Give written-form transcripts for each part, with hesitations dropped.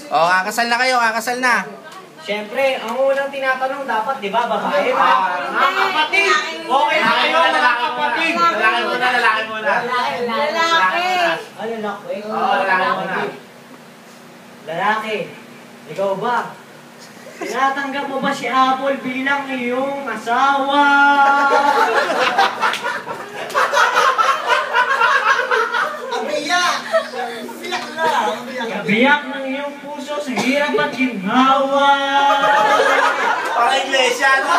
O, kakasal na kayo, kakasal na. Siyempre, ang unang tinatanong dapat, di ba, babae ba? Mga kapatid! Okay na kayo, mga kapatid! Lalaki muna, lalaki muna. Lalaki. Ah, lalaki? Oo, lalaki muna. Lalaki, ikaw ba? Tinatanggap mo ba si Apple bilang iyong asawa? Abiyak! Abiyak na! Kabiyak ng iyong puso sa hirap at ginhawa. Para iglesia, no?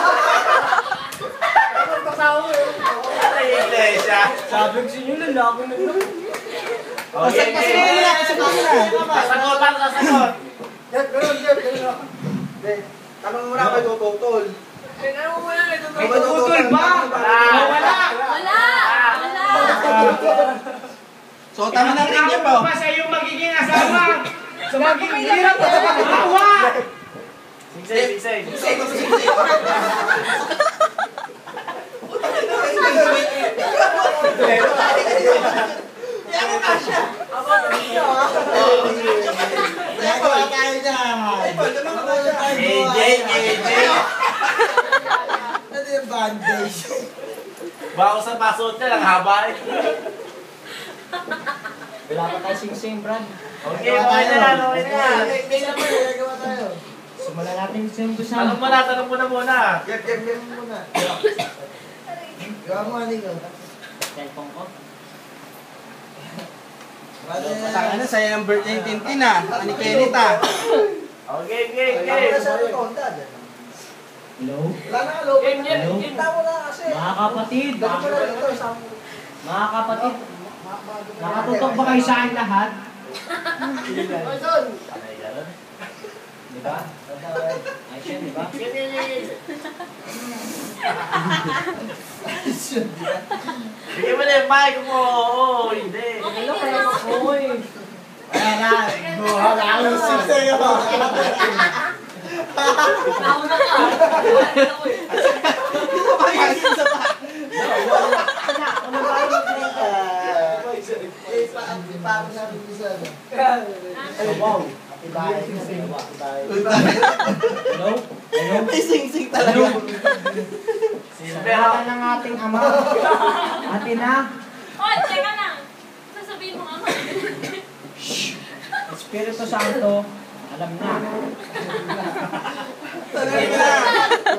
Para iglesia. Sabi ko sa inyo, lalaki na lang. Okay, okay. Sasagutan, sasagot. Tanong mo na kay Tututol. May tutol ba? Wala. Wala! So, tama na rin niya po. Pa sa iyong magiging asawa. Sa magiging hirap at sa ginhawa. Sigsay. Yan mo na siya! Ako na siya! Yan ko, tayo dyan! Ay, Paul, naman ko tayo AJ. Ano yung bandage? Bako sa pasot niya, lang haba eh. Wala pa tayo sing-sing, Brad. Okay na yan. May naman, nagagawa tayo. Simulan natin sing-sing. Tanong mo na muna. Yan muna. Gawa mo, Anigo. Cellphone ko. Ano, saya ng birthday ni Tintin ah. Ani Kenneth ah. Okay. Hello? Wala na, alo. Hello? Kita mo na kasi. Mga kapatid, Dali mo na ito, isang... mga kapatid, nakatutok ba kayo sa akin lahat? Di ba? Ay, siya, di ba? Bigyan mo na yung mic mo. Oo, hindi. Hello, kaya ako eh. Ayan na, wala akong sa'yo. Nauna ka. Ano ba yung paano sabi ko sa ano? Wow. Hello? Hello? May sing-sing talaga. Sinala ng ating ama. Ate na. Oh, teka lang. Sasabihin mo nga. Espiritu Santo, alam na. Tagal na.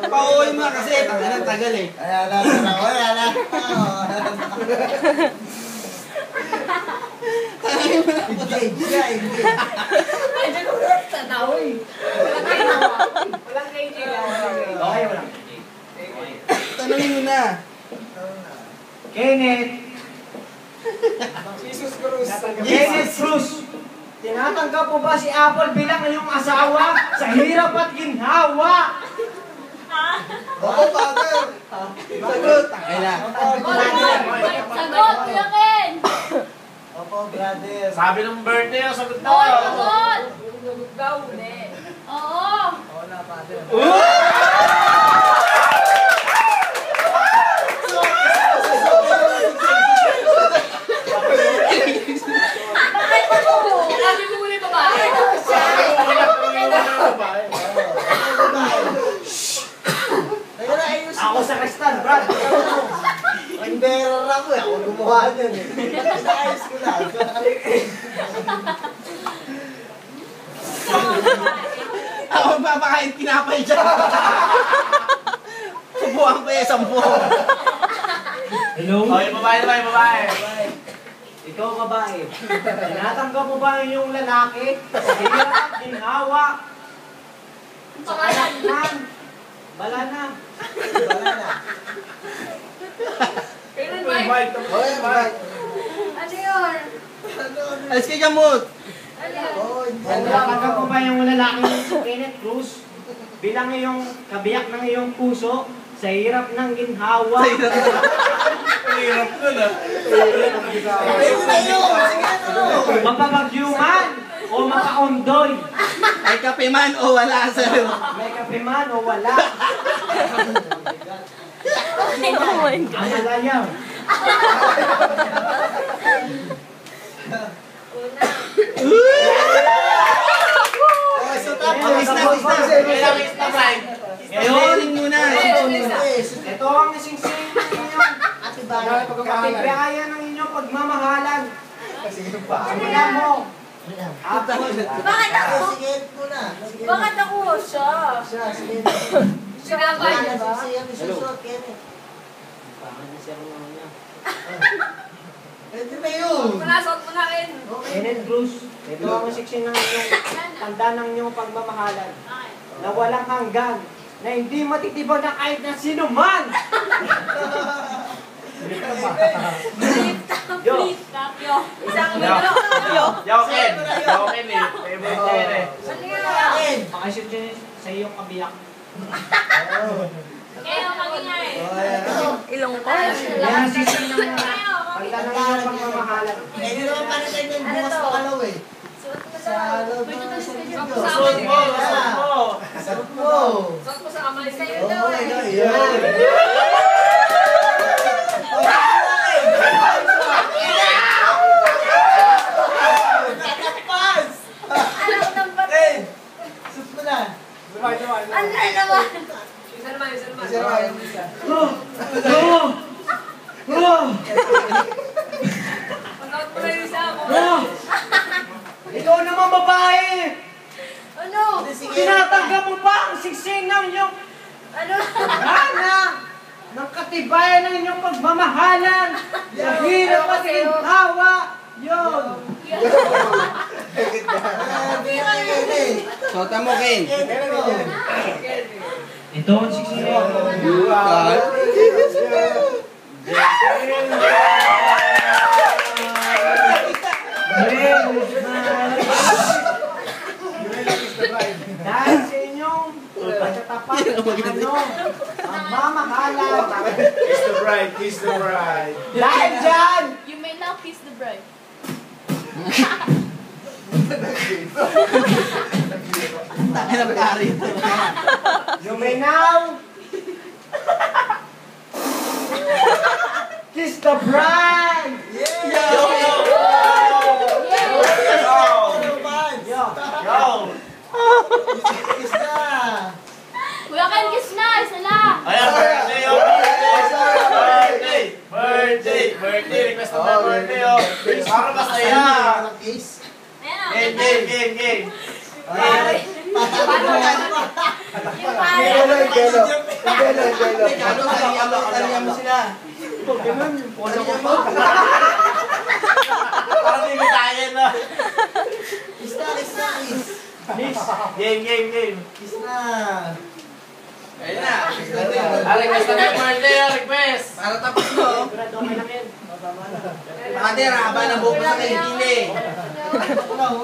Pauwi mo na kasi. Tagal eh. Ayan na. Engage siya, engage. Medyo nurot sa tao eh. Walang KJ lang. Okay, wala. Tanungin mo na. Kenneth. Jesus Cruz. Kenneth Cruz. Tinatanggap mo ba si Apple bilang iyong asawa sa hirap at ginhawa? Oo, father. Sagot. Ay na. Sagot, Kuya Ken! Opo, brother. Sabi ng birthday, sagot na. Hoy, sagot! Oo! Oo na, father. Bakit mo? Sabi mo muna yung babae. Teka na, ayos. Ako sa Kristan, Brad. Ang bearer ako eh. Ako gumawa niyan eh. Ayos ko na. Ako papakain tinapay dyan. Subuhan ko eh, 10. Hello? Okay, babae. Ikaw babae. Tinatanggap mo ba yung lalaki sa hirap at ginhawa? Sa anak na. Bala na. Wala na. Kailan, Mike? Hoy, Mike. Ano yun? Alis ka dyan, Moot. Ano yun? Oo, hindi. Tinatanggap mo ba yung lalaki si Kenneth Cruz bilang iyong kabiyak ng iyong puso sa hirap ng ginhawa? Hirap nun ah. Ayun na yun. Sige na. Mapapagyuman o makaondoy? Ay kape man o wala, sir. May kape man o wala? Ang alayaw. Una. Kailang is the bride. Ngayon, muna. ito ang isingsing ninyo. Katibayan ng inyong pagmamahalan. Wala mo. Bakit ako? Sige muna. Bakit ako? Siya. Sige. Sinapa niya ba? Siya susunod, Kenneth. Pwede na yun. Manasot mo na rin. Kenneth Cruz, ito ang isingsing ng inyong tanda ng inyong pagmamahalan. Na walang hanggan. Na hindi matitibaw na kahit na sino man. Yo. Isang minuto. Yoken eh. Favorite niya yun eh. Pakashoot dyan sa iyong kabiyak. Kaya magingay. Ilong ko. Yan ang sising ng tanda ng inyong pagmamahalan. Hindi naman pa rin yung bukas pa kalaw eh. Sa loob ng Susunod mo. Sarap mo. Suot mo sa kamay sa'yo daw Oh my eh. God. Yeah. Alam ko ng bato. Sus mo na. Ano naman? Isa naman, isa naman. Isa naman, yung isa. Panood mo na yung isa mo. Ikaw naman babae! Ano? Tinatanggap mo ba ang singsing ng iyong Ano? anak ng katibayan ng inyong pagmamahalan? Sa hirap at ginhawa! Yun! Sota mo, Ken. Ito ang singsing mo. Dahil sa inyong pagkatapat ang mamahalan. Kiss the bride. Kiss the bride. Dahil dyan, You may now kiss the bride. Tayo ng pari. you may now kiss the bride. Yo! Kiss na. Kuya Ken, kiss na. Isa lang. Ayan, birthday oh! Birthday! Birthday! Birthday! Request na tayo birthday oh! Para masaya! Kiss. Ayan. Game! Yung pare. Talihan mo sila. Parang limitayan na! Kiss na, kiss na, kiss. Game! Kiss na. Ayun na. Request na tayo birthday oh! Request! Para tapos mo. Pati, haba na buhok mo sa kilikili.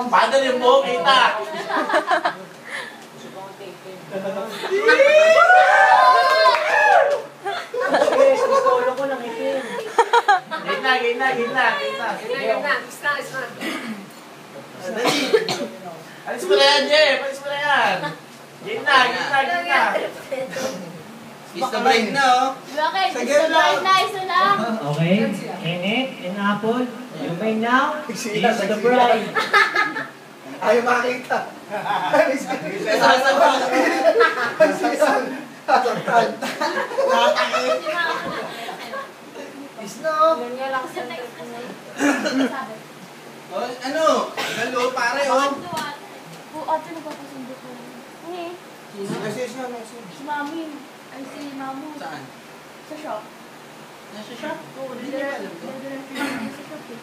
Paano yung buhok kita? Solo ko lang itin. Gitna! Alis mo na yan, Jeff! Alis mo na yan! Gitna! Kiss the bride na, oh. Kuya Ken, kiss the bride na. Isa lang. Okay, Kenneth and Apple, you may now kiss the bride. Ayaw makita. Kiss na. Ganyan lang sa Oh, ano? Galo, pare, oh. Ate, nagpapasundo ko. Hindi. Si Mami. Ay, si Mamu. Saan? Sa shop. Nasa shop? Oo, dinala sa shop eh.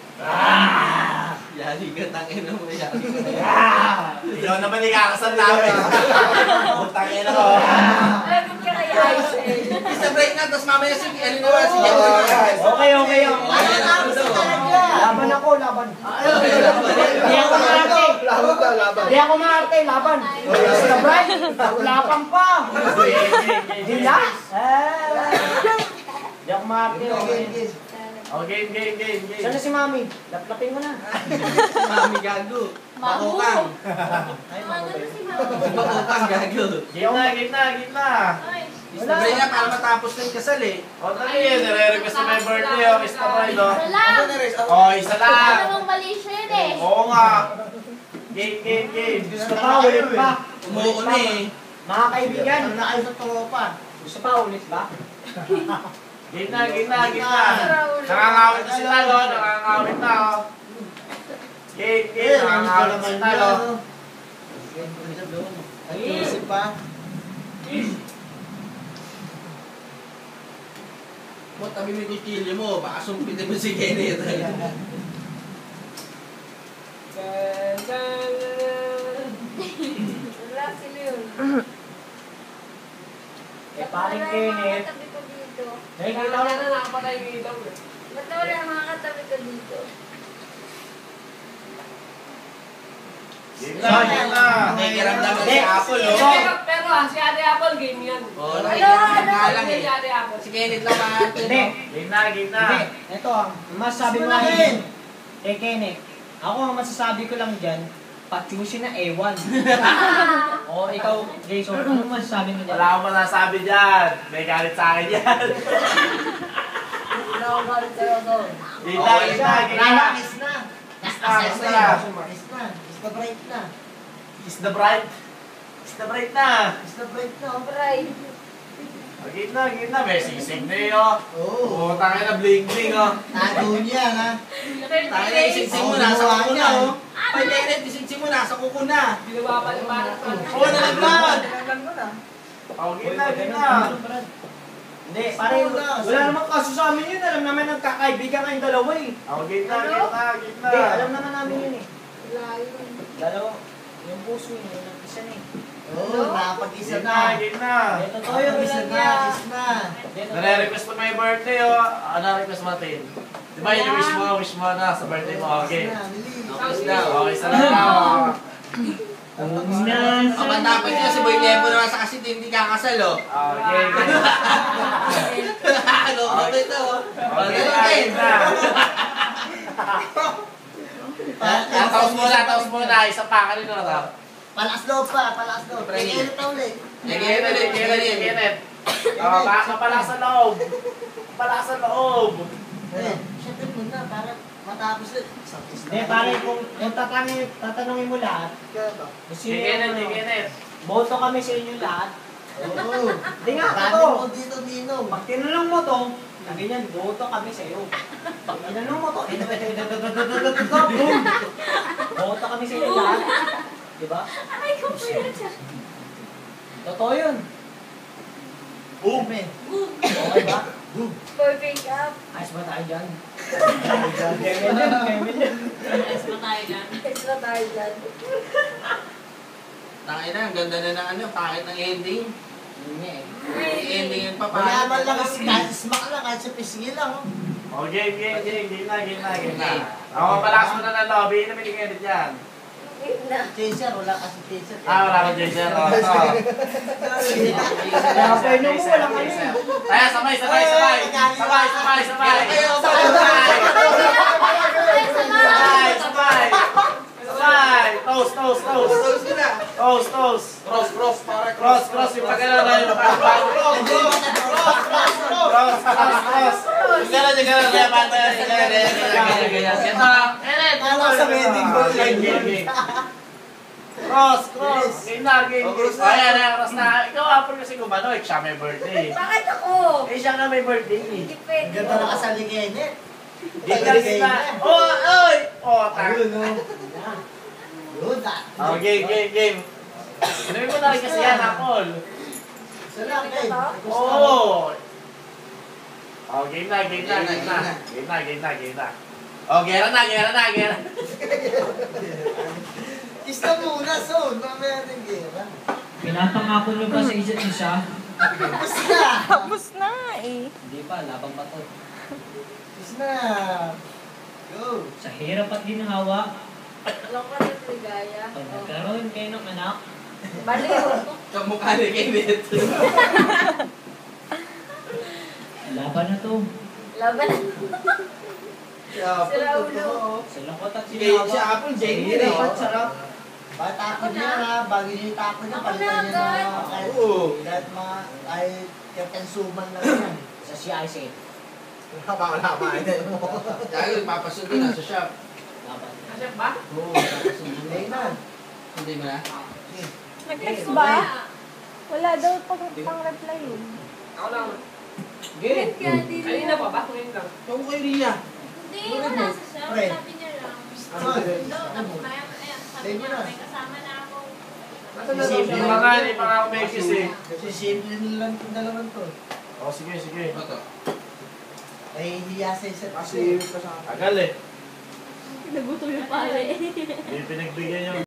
Yari ka, tangin mo, yari ka. Ikaw naman ikakasal namin! Tangin ako! Lagot ka kay Ice eh. Kiss the bride na, tapos mamaya si, ano naman, si Jeff. Okay. Laban ako. Hindi ako maarte. Laban. Kiss the bride. Laban pa. Dila? Hindi ako maarte. Oh, game! Saan na si Mami? Laplapin mo na. Mami gago. Mamu. Bakukang. Ano si Mamu? Bakukang gago. Gitna! Ay. Kiss the bride na, para matapos na yung kasal, eh. O, dali yun. Nire-request na may birthday oh! Kiss the bride oh! Isa lang. Oh, isa lang! Ano mong mali siya yun eh. Oo nga! Game! Diyos ko pa, ulit pa. Umuuno, eh. Mga kaibigan, Ano na kayo sa tropa? gusto pa ulit ba? Gitna. Nakangawit na si Talo. Nakangawit na, oh. Game. Nakangawit na si Talo. Nag-iisip pa. Mo, tabi mo yung kutsilyo mo. Baka sumpitin mo si Kenneth. Wala sila yun. Eh, paring Kenneth. Katabi ko dito. Nakikita ko na nakapatay yung ilaw eh. Ba't wala yung mga katabi ko dito? Gitna. Nakikiramdaman si Apple, oh. Pero si Ate Apple game yan. Oh, nakikiramdaman lang Si eh. Ate Apple. Si Kenneth lang mahati. Hindi. Gitna. Hindi. Ito ang masasabi mo lang yun. Eh, Kenneth. Ako ang masasabi ko lang dyan, patyusin na ewan. O, ikaw, Jason, ano masasabi mo dyan? Wala akong masasabi dyan. May galit sa akin yan. Wala akong galit sa'yo doon. Gitna. Kiss na. Kiss na. Kiss na. Kiss the break na. Kiss the bride. Kiss the bride na. Kiss the break na. Right. Gitna. May sisig na yun, oh. Oo. Tangin na bling-bling, oh. Tago niya, ha? Tayo na isigsing mo, nasa kuko na, oh. Ay, Kenneth, isigsing mo, nasa kuko na. Binabapaliparan pa. Oo, nalaglag. Gitna. Hindi, pare, wala namang kaso sa amin yun. Alam naman nagkakaibigan kayong dalawa eh. Gitna. Hindi, alam naman namin yun eh. Wala yun. Dalawa, yung puso yun, yung nag-isa na eh. Oo, nakapag-isa na. Gitna. Eh, totoo yun, Kiss bilang na. niya. Kiss na. Nare-request mo may birthday, oh. Ano request mo natin? Di ba yung wish mo na sa birthday mo? Okay. Kiss na, bilis. Tapos na, oh. Okay, salamat. Kapag dapat niya, si Boy Lepo naman sa kasi hindi kakasal, oh. Okay. Ano ko ba ito, oh? Okay, gitna. Tapos muna. Isa pa, kanino na to? Palakas loob pa, palakas loob. Kailangan na ulit. Kenneth. Baka pala sa loob. Pala sa loob. Eh, syempre muna, para matapos ulit. Hindi, pare, kung tatanungin mo lahat, kung sino Kenneth. boto kami sa inyo lahat. Oo. Hindi nga, Dami totoo. mo dito, Ninong. Pag tinanong mo to, sabi niyan, boto kami sa iyo. Pag tinanong mo to, boom! Boto kami sa inyo lahat. Diba? Ay, ko po yun siya. Totoo yun. Boom. Okay ba? Perfect up. Ayos ba tayo dyan? Kevin yun. Yes, matay dyan. Yes na tayo dyan. Tangina, ang ganda na ng ano, pakit ng ending. Yun nga eh. Ending yung Wala papakit. man lang, kahit smack lang, kahit sa pisngi lang. Oh. Game. Gitna. Ako, palakas mo na ng lobby. Namin yung Kenneth yan. Wait na. Chaser, wala kasi chaser. Wala ko Jason. Kaya pwede mo, walang ano eh. Kaya sabay. Toast. Tapos ko na. Toast. Cross, para Cross. Yung pagkala na yung pagkala. Cross. Ganyan. Ito. Wala sa wedding ko. Game. Cross. Game na. Ayan, cross na. Ikaw, Apple kasi gumano. Siya may birthday. Bakit ako? Siya nga may birthday. Hindi pwede. Ganda na kasali Kenneth. Gitna. Oy! Tak. Ayun, no? Yun, Game. Inumin mo na rin kasi yan, Apple. Sarap, eh. Oo. Game na. Gera na. Kiss na muna, so. Mamaya ng gera. Pinapangako nyo ba sa isa't isa? Kiss na. Tapos na eh. Hindi pa, labang pa to. Kiss na. Go. Sa hirap at ginhawa, Alam ko rin ligaya. pag nagkaroon kayo ng anak, Baliw. Kamukha ni Kenneth. laban na to. Laban na. Sira ulo. Sa lakot at Si ginhawa. Apple, Sa Jane, hirap eh. at sarap. Bakit tapon niya, ha? Bago niya itapon niya, Ako palitan na, niya na guys. kahit Oo. kahit mga, kahit kakansuman lang yan. Sa CIC. Wala pa, idol mo. Kaya ipapasundo na sa shop. Laban. Kasi ba? Oo, kakansuman. Hindi na. Hindi mo na? Nag-text ba? Wala daw pang-reply yun. Ako lang. Game. Kanina pa ba? Ngayon lang. Yung kay Ria. Hindi, wala sa siya. Pre. Sabi niya lang. Saan? Tapos maya, ayan, sabi Sige niya, na. may kasama na ako. Hindi pa nga, hindi pa nga ako may kiss eh. Kasi simple lang itong dalawan to. O, sige, sige. Nahihiya sa isa't isa. Kasi ka sa Tagal eh. Nagutom yung pare. Hindi pinagbigyan yung